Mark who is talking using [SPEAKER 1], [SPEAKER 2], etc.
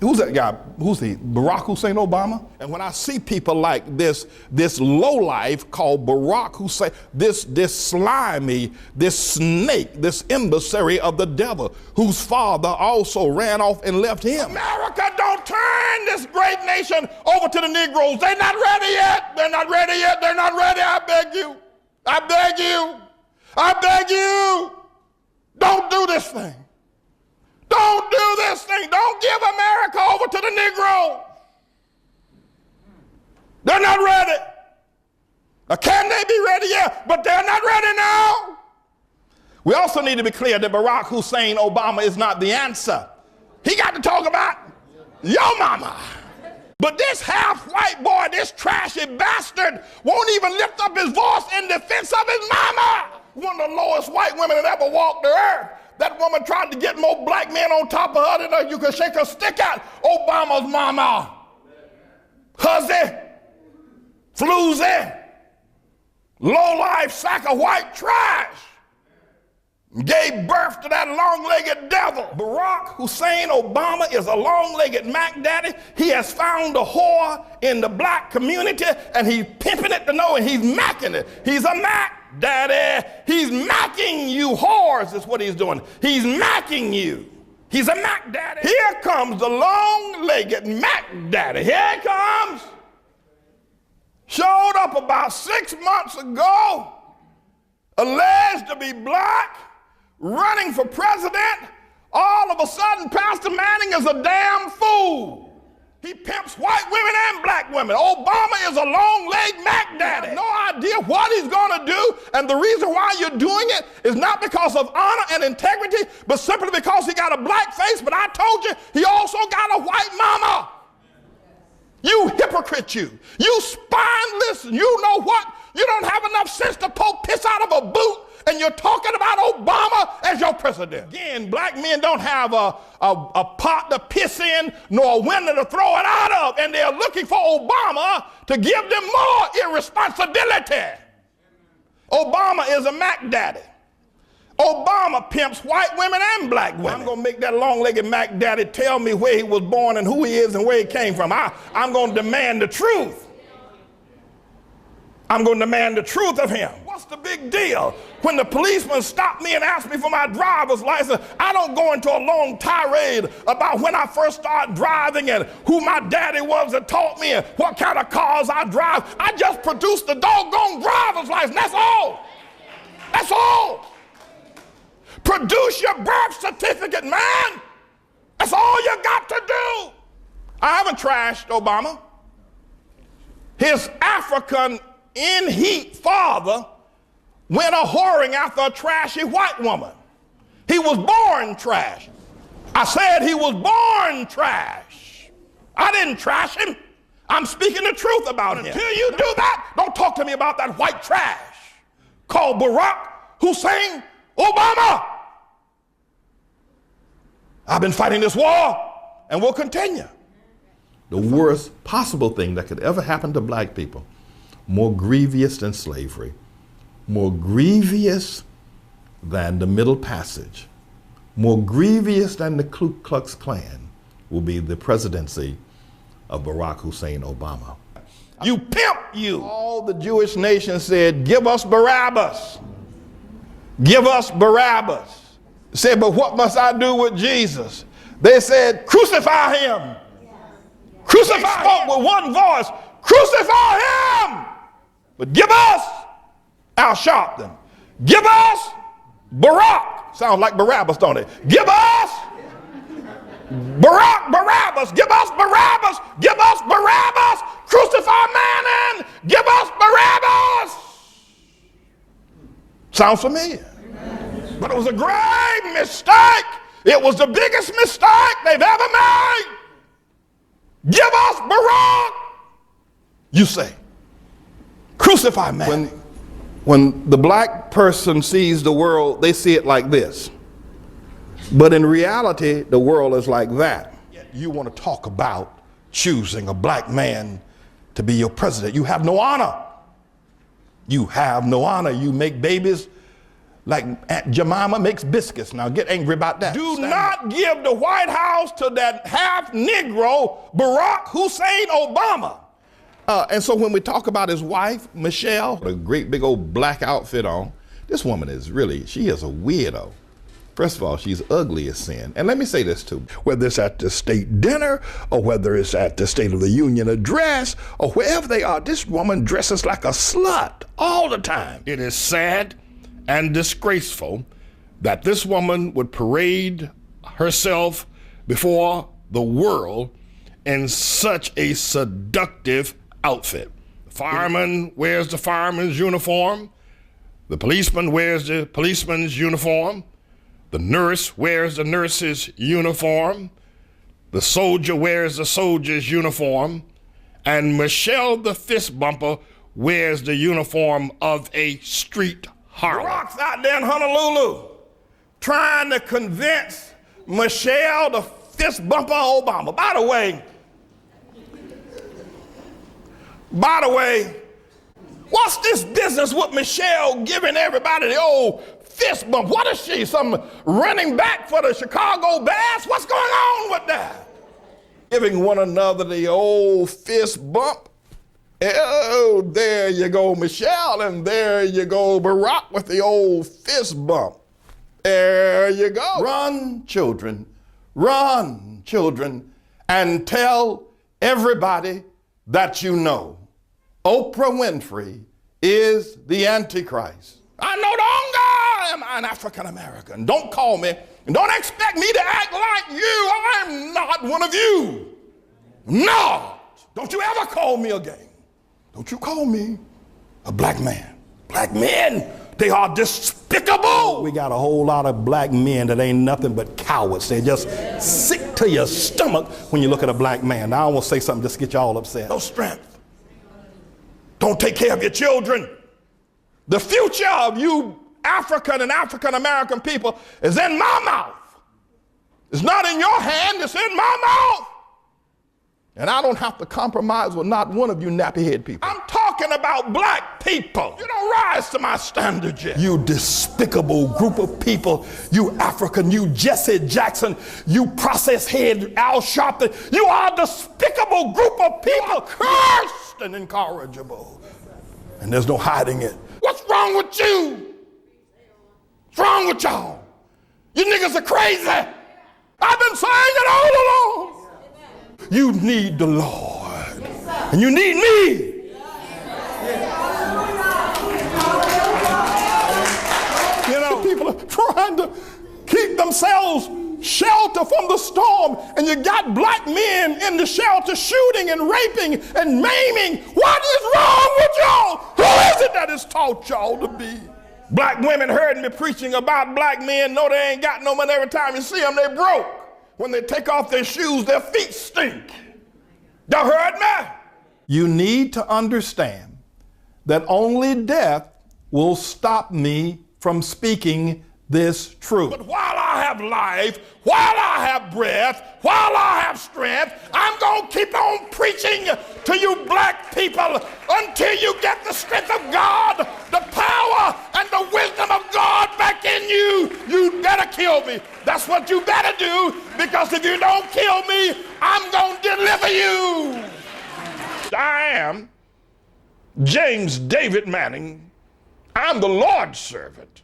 [SPEAKER 1] Who's that guy? Who's he? Barack Hussein Obama? And when I see people like this lowlife called Barack Hussein, this slimy, this snake, this emissary of the devil, whose father also ran off and left him. America, don't turn this great nation over to the Negroes. They're not ready yet. They're not ready yet. They're not ready. I beg you. I beg you. I beg you. Don't do this thing. Don't do this thing. Don't give America over to the Negro. They're not ready. Now, can they be ready? Yeah, but they're not ready now. We also need to be clear that Barack Hussein Obama is not the answer. He got to talk about your mama. But this half-white boy, this trashy bastard, won't even lift up his voice in defense of his mama. One of the lowest white women that ever walked the earth. That woman tried to get more black men on top of her than you could shake a stick at. Obama's mama. Hussy, floozy, low-life sack of white trash. Gave birth to that long-legged devil. Barack Hussein Obama is a long-legged Mac daddy. He has found a whore in the black community, and he's pimping it to know, and he's macking it. He's a Mac daddy. He's macking you whores is what he's doing. He's macking you. He's a Mac daddy. Here comes the long-legged Mac daddy. Here he comes. Showed up about 6 months ago, alleged to be black, running for president. All of a sudden, Pastor Manning is a damn fool. He pimps white women and black women. Obama is a long-legged Mac daddy. I have no idea what he's going to do, and the reason why you're doing it is not because of honor and integrity, but simply because he got a black face. But I told you, he also got a white mama. You hypocrite, you. You spineless. You know what? You don't have enough sense to poke piss out of a boot, and you're talking about Obama as your president. Again, black men don't have a pot to piss in nor a window to throw it out of, and they're looking for Obama to give them more irresponsibility. Obama is a Mac daddy. Obama pimps white women and black women. I'm going to make that long-legged Mac daddy tell me where he was born and who he is and where he came from. I'm going to demand the truth. I'm going to demand the truth of him. What's the big deal? When the policeman stopped me and asked me for my driver's license, I don't go into a long tirade about when I first started driving and who my daddy was that taught me and what kind of cars I drive. I just produced the doggone driver's license. That's all. That's all. Produce your birth certificate, man. That's all you got to do. I haven't trashed Obama. His African in-heat father went a whoring after a trashy white woman. He was born trash. I said he was born trash. I didn't trash him. I'm speaking the truth about him. Until you do that, don't talk to me about that white trash called Barack Hussein Obama. I've been fighting this war and will continue. The worst possible thing that could ever happen to black people, more grievous than slavery, more grievous than the Middle Passage, more grievous than the Ku Klux Klan, will be the presidency of Barack Hussein Obama. You pimp, you. All the Jewish nation said, give us Barabbas. Give us Barabbas. Said, but what must I do with Jesus? They said, crucify him. Crucify him. They spoke with one voice, crucify him. But give us Al Sharpton. Give us Barack. Sounds like Barabbas, don't it? Give us Barabbas. Give us Barabbas. Give us Barabbas. Crucify Manning. Give us Barabbas. Sounds familiar. But it was a great mistake. It was the biggest mistake they've ever made. Give us Barack. You say, crucify man. When the black person sees the world, they see it like this. But in reality, the world is like that. You want to talk about choosing a black man to be your president. You have no honor. You have no honor. You make babies like Aunt Jemima makes biscuits. Now get angry about that. Do not give the White House to that half Negro Barack Hussein Obama. And so when we talk about his wife, Michelle, a great big old black outfit on, this woman is really, she is a weirdo. First of all, she's ugly as sin. And let me say this too. Whether it's at the state dinner or whether it's at the State of the Union address or wherever they are, this woman dresses like a slut all the time. It is sad and disgraceful that this woman would parade herself before the world in such a seductive outfit. The fireman wears the fireman's uniform. The policeman wears the policeman's uniform. The nurse wears the nurse's uniform. The soldier wears the soldier's uniform. And Michelle the Fist Bumper wears the uniform of a street harlot. Barack's out there in Honolulu trying to convince Michelle the Fist Bumper Obama. By the way, what's this business with Michelle giving everybody the old fist bump? What is she, some running back for the Chicago Bears? What's going on with that? Giving one another the old fist bump. Oh, there you go, Michelle, and there you go, Barack with the old fist bump. There you go. Run, children, and tell everybody that you know. Oprah Winfrey is the Antichrist. I no longer am an African American. Don't call me, and don't expect me to act like you. I'm not one of you. No. Don't you ever call me again. Don't you call me a black man. Black men, they are despicable. We got a whole lot of black men that ain't nothing but cowards. They're just sick to your stomach when you look at a black man. Now I won't say something just to get you all upset. No strength. Don't take care of your children. The future of you African and African American people is in my mouth. It's not in your hand, it's in my mouth. And I don't have to compromise with not one of you nappy-head people. I'm talking about black people. You don't rise to my standard yet. You despicable group of people, you African, you Jesse Jackson, you process head Al Sharpton, you are a despicable group of people, cursed and incorrigible. And there's no hiding it. What's wrong with you? What's wrong with y'all? You niggas are crazy. I've been saying it all along. You need the Lord, and you need me. You know, people are trying to keep themselves shelter from the storm, and you got black men in the shelter shooting and raping and maiming. What is wrong with y'all? Who is it that has taught y'all to be? Black women heard me preaching about black men. No, they ain't got no money. Every time you see them, they broke. When they take off their shoes, their feet stink. Y'all heard me? You need to understand that only death will stop me from speaking this truth. But while I have life, while I have breath, while I have strength, I'm going to keep on preaching to you black people until you get the strength of God, the power and the wisdom of God back in you. You better kill me. That's what you better do, because if you don't kill me, I'm going to deliver you. I am James David Manning. I'm the Lord's servant.